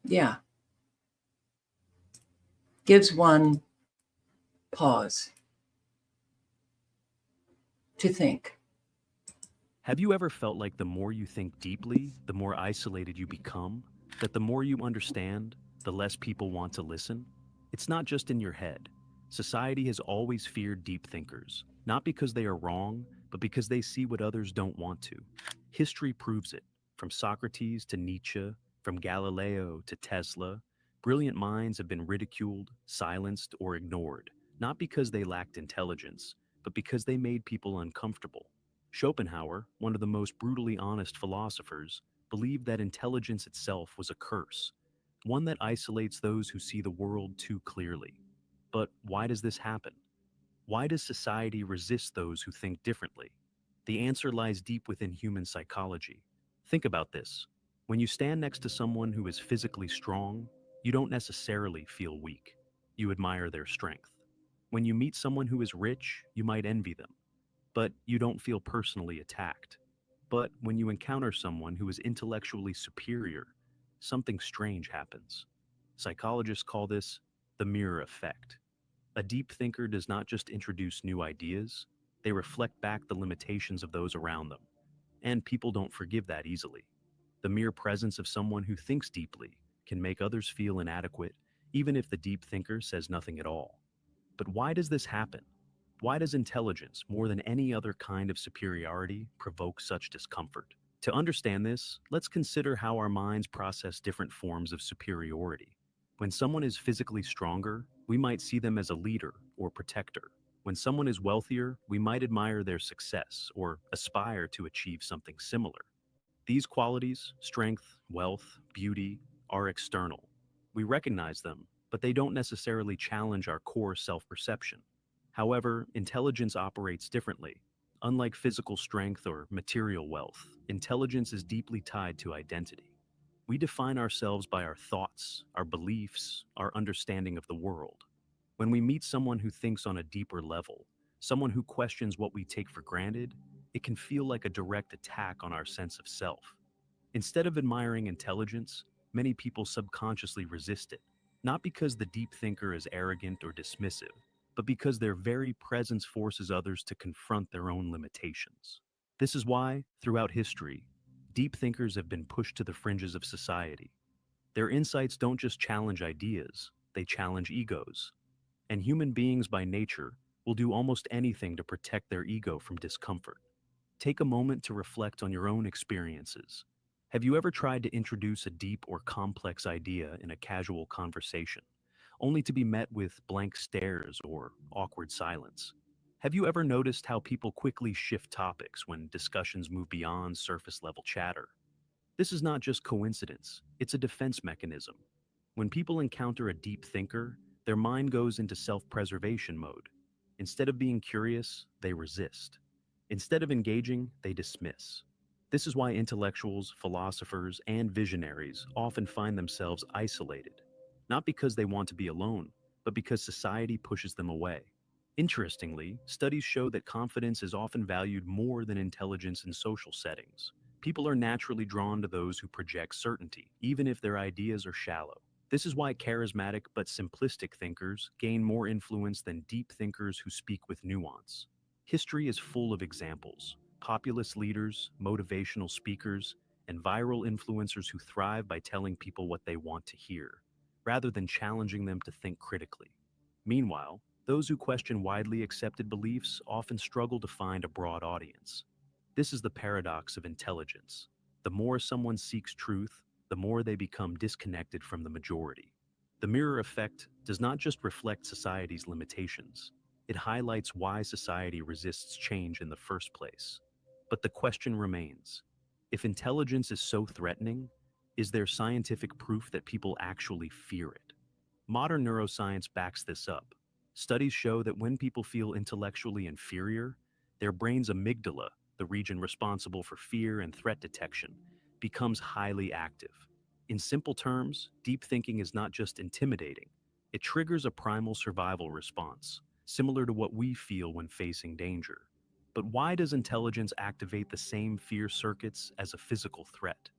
Yeah, gives one pause to think. Have you ever felt like the more you think deeply, the more isolated you become? That the more you understand, the less people want to listen? It's not just in your head. Society has always feared deep thinkers, not because they are wrong, but because they see what others don't want to. History proves it. From Socrates to Nietzsche, from Galileo to Tesla, brilliant minds have been ridiculed, silenced, or ignored, not because they lacked intelligence, but because they made people uncomfortable. Schopenhauer, one of the most brutally honest philosophers, believed that intelligence itself was a curse, one that isolates those who see the world too clearly. But why does this happen? Why does society resist those who think differently? The answer lies deep within human psychology. Think about this. When you stand next to someone who is physically strong, you don't necessarily feel weak. You admire their strength. When you meet someone who is rich, you might envy them, but you don't feel personally attacked. But when you encounter someone who is intellectually superior, something strange happens. Psychologists call this the mirror effect. A deep thinker does not just introduce new ideas, they reflect back the limitations of those around them. And people don't forgive that easily. The mere presence of someone who thinks deeply can make others feel inadequate, even if the deep thinker says nothing at all. But why does this happen? Why does intelligence, more than any other kind of superiority, provoke such discomfort? To understand this, let's consider how our minds process different forms of superiority. When someone is physically stronger, we might see them as a leader or protector. When someone is wealthier, we might admire their success or aspire to achieve something similar. These qualities, strength, wealth, beauty, are external. We recognize them, but they don't necessarily challenge our core self perception. However, intelligence operates differently. Unlike physical strength or material wealth, intelligence is deeply tied to identity. We define ourselves by our thoughts, our beliefs, our understanding of the world. When we meet someone who thinks on a deeper level, someone who questions what we take for granted, it can feel like a direct attack on our sense of self. Instead of admiring intelligence, many people subconsciously resist it, not because the deep thinker is arrogant or dismissive, but because their very presence forces others to confront their own limitations. This is why, throughout history, deep thinkers have been pushed to the fringes of society. Their insights don't just challenge ideas, they challenge egos. And human beings by nature will do almost anything to protect their ego from discomfort. Take a moment to reflect on your own experiences. Have you ever tried to introduce a deep or complex idea in a casual conversation, only to be met with blank stares or awkward silence? Have you ever noticed how people quickly shift topics when discussions move beyond surface level chatter? This is not just coincidence, it's a defense mechanism. When people encounter a deep thinker, their mind goes into self preservation mode. Instead of being curious, they resist. Instead of engaging, they dismiss. This is why intellectuals, philosophers, and visionaries often find themselves isolated, not because they want to be alone, but because society pushes them away. Interestingly, studies show that confidence is often valued more than intelligence in social settings. People are naturally drawn to those who project certainty, even if their ideas are shallow. This is why charismatic but simplistic thinkers gain more influence than deep thinkers who speak with nuance. History is full of examples: populist leaders, motivational speakers, and viral influencers who thrive by telling people what they want to hear, rather than challenging them to think critically. Meanwhile, those who question widely accepted beliefs often struggle to find a broad audience. This is the paradox of intelligence. The more someone seeks truth, the more they become disconnected from the majority. The mirror effect does not just reflect society's limitations, it highlights why society resists change in the first place. But the question remains: if intelligence is so threatening, is there scientific proof that people actually fear it? Modern neuroscience backs this up. Studies show that when people feel intellectually inferior, their brain's amygdala, the region responsible for fear and threat detection, becomes highly active. In simple terms, deep thinking is not just intimidating, it triggers a primal survival response, similar to what we feel when facing danger. But why does intelligence activate the same fear circuits as a physical threat?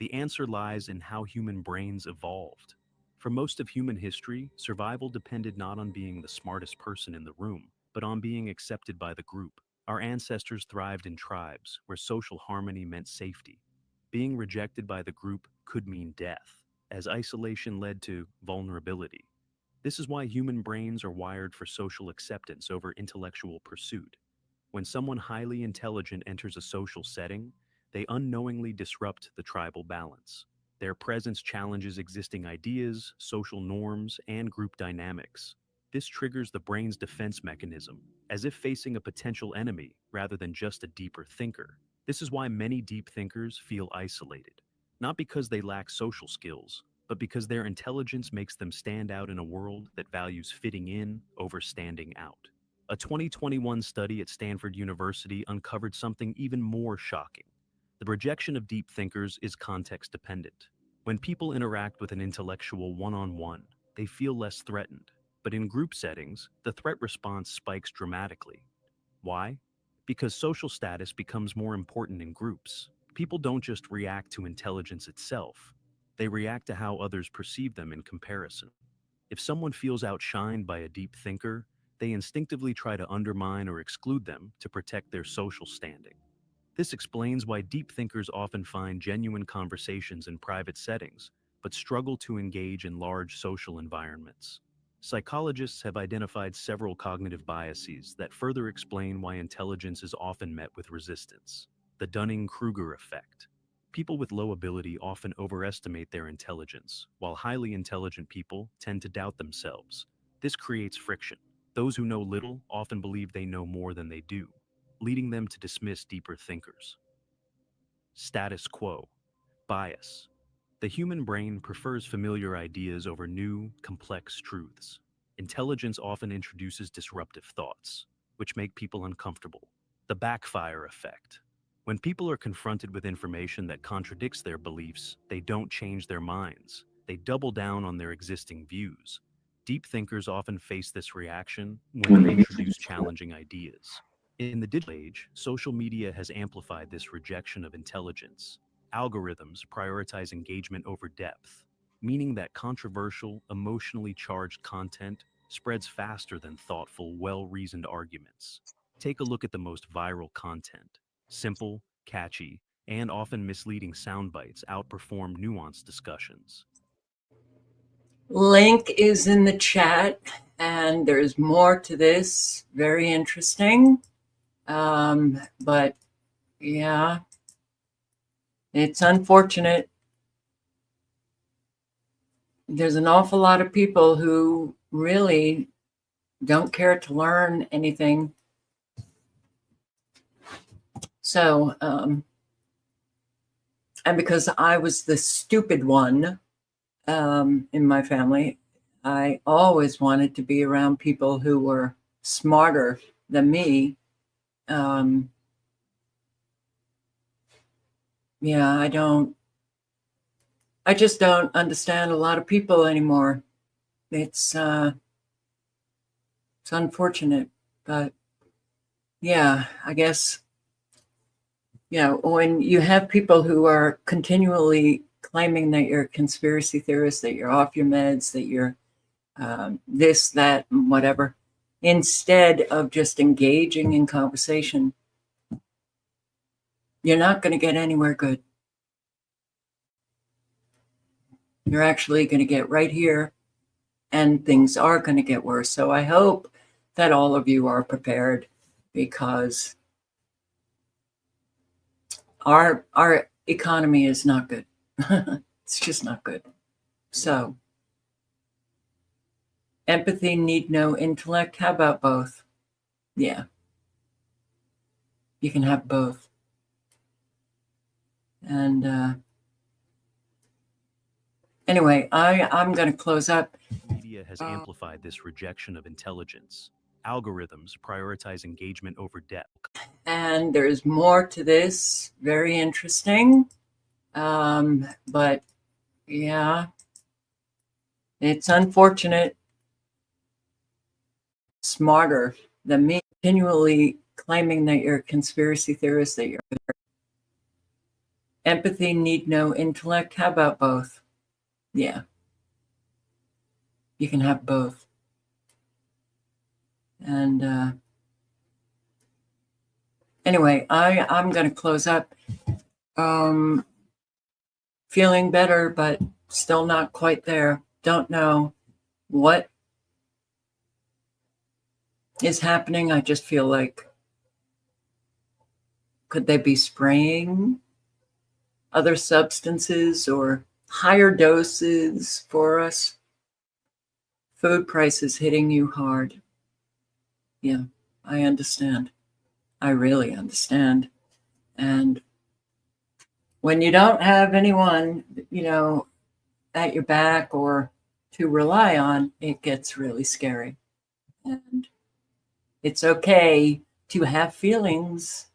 The answer lies in how human brains evolved. For most of human history, survival depended not on being the smartest person in the room, but on being accepted by the group. Our ancestors thrived in tribes where social harmony meant safety. Being rejected by the group could mean death, as isolation led to vulnerability. This is why human brains are wired for social acceptance over intellectual pursuit. When someone highly intelligent enters a social setting, they unknowingly disrupt the tribal balance. Their presence challenges existing ideas, social norms, and group dynamics. This triggers the brain's defense mechanism, as if facing a potential enemy rather than just a deeper thinker. This is why many deep thinkers feel isolated, not because they lack social skills, but because their intelligence makes them stand out in a world that values fitting in over standing out. A 2021 study at Stanford University uncovered something even more shocking. The rejection of deep thinkers is context dependent. When people interact with an intellectual one-on-one, they feel less threatened. But in group settings, the threat response spikes dramatically. Why? Because social status becomes more important in groups. People don't just react to intelligence itself, they react to how others perceive them in comparison. If someone feels outshined by a deep thinker, they instinctively try to undermine or exclude them to protect their social standing. This explains why deep thinkers often find genuine conversations in private settings, but struggle to engage in large social environments. Psychologists have identified several cognitive biases that further explain why intelligence is often met with resistance. The Dunning-Kruger effect. People with low ability often overestimate their intelligence, while highly intelligent people tend to doubt themselves. This creates friction. Those who know little often believe they know more than they do, leading them to dismiss deeper thinkers. Status quo. Bias. The human brain prefers familiar ideas over new, complex truths. Intelligence often introduces disruptive thoughts, which make people uncomfortable. The backfire effect. When people are confronted with information that contradicts their beliefs, they don't change their minds. They double down on their existing views. Deep thinkers often face this reaction when they introduce challenging ideas. In the digital age, social media has amplified this rejection of intelligence. Algorithms prioritize engagement over depth, meaning that controversial, emotionally charged content spreads faster than thoughtful, well-reasoned arguments. Take a look at the most viral content. Simple, catchy, and often misleading sound bites outperform nuanced discussions. Link is in the chat, and there's more to this. Very interesting. But yeah, it's unfortunate. There's an awful lot of people who really don't care to learn anything. So, and because I was the stupid one in my family, I always wanted to be around people who were smarter than me. Yeah, I just don't understand a lot of people anymore. It's unfortunate, but yeah, I guess, when you have people who are continually claiming that you're a conspiracy theorist, that you're off your meds, that you're this, that, and whatever, instead of just engaging in conversation, you're not going to get anywhere good. You're actually going to get right here, and things are going to get worse. So I hope that all of you are prepared, because our economy is not good. It's just not good. So empathy need no intellect. How about both? Yeah, you can have both. And anyway, I'm going to close up. Media has amplified this rejection of intelligence. Algorithms prioritize engagement over depth. And there's more to this. Very interesting. But yeah, it's unfortunate. Smarter than me, continually claiming that you're a conspiracy theorist, that you're Empathy need no intellect. How about both? Yeah. You can have both. And anyway, I'm going to close up. Feeling better, but still not quite there. Don't know what is happening. I just feel like, could they be spraying other substances or higher doses for us? Food prices hitting you hard. Yeah, I understand. I really understand. And when you don't have anyone, at your back or to rely on, it gets really scary. And it's okay to have feelings.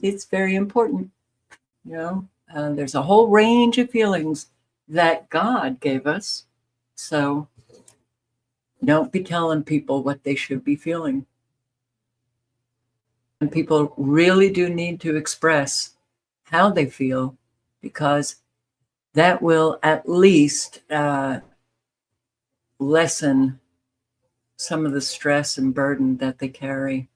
It's very important. There's a whole range of feelings that God gave us. So don't be telling people what they should be feeling. And people really do need to express how they feel, because that will at least lessen some of the stress and burden that they carry.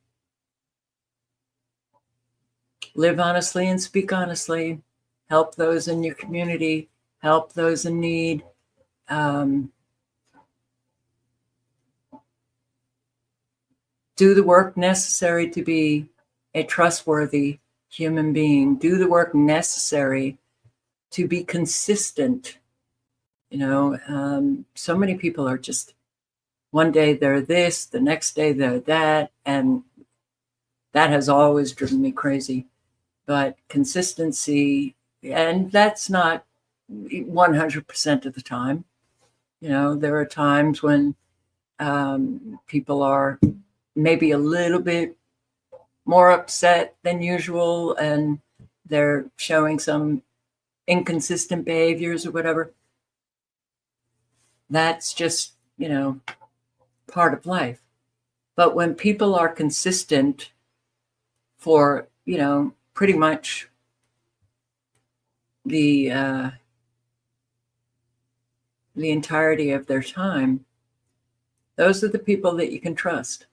Live honestly and speak honestly. Help those in your community. Help those in need. Do the work necessary to be a trustworthy human being. Do the work necessary to be consistent. So many people are just, one day they're this, the next day they're that, and that has always driven me crazy. But consistency, and that's not 100% of the time. There are times when people are maybe a little bit more upset than usual, and they're showing some inconsistent behaviors or whatever. That's just, part of life. But when people are consistent for, pretty much the entirety of their time, those are the people that you can trust.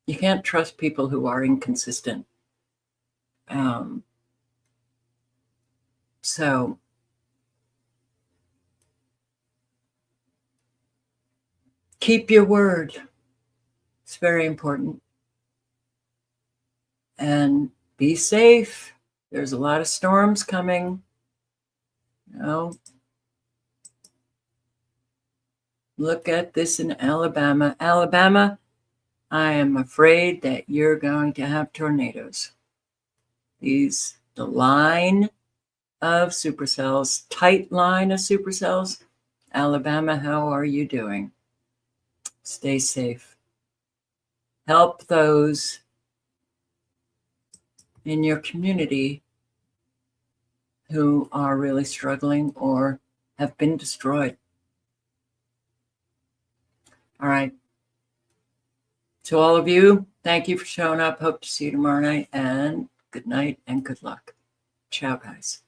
You can't trust people who are inconsistent. So keep your word. It's very important. And be safe. There's a lot of storms coming. Look at this in Alabama. Alabama, I am afraid that you're going to have tornadoes. The line of supercells, tight line of supercells. Alabama, how are you doing? Stay safe. Help those in your community who are really struggling or have been destroyed. All right. To all of you, thank you for showing up. Hope to see you tomorrow night, and good night and good luck. Ciao, guys.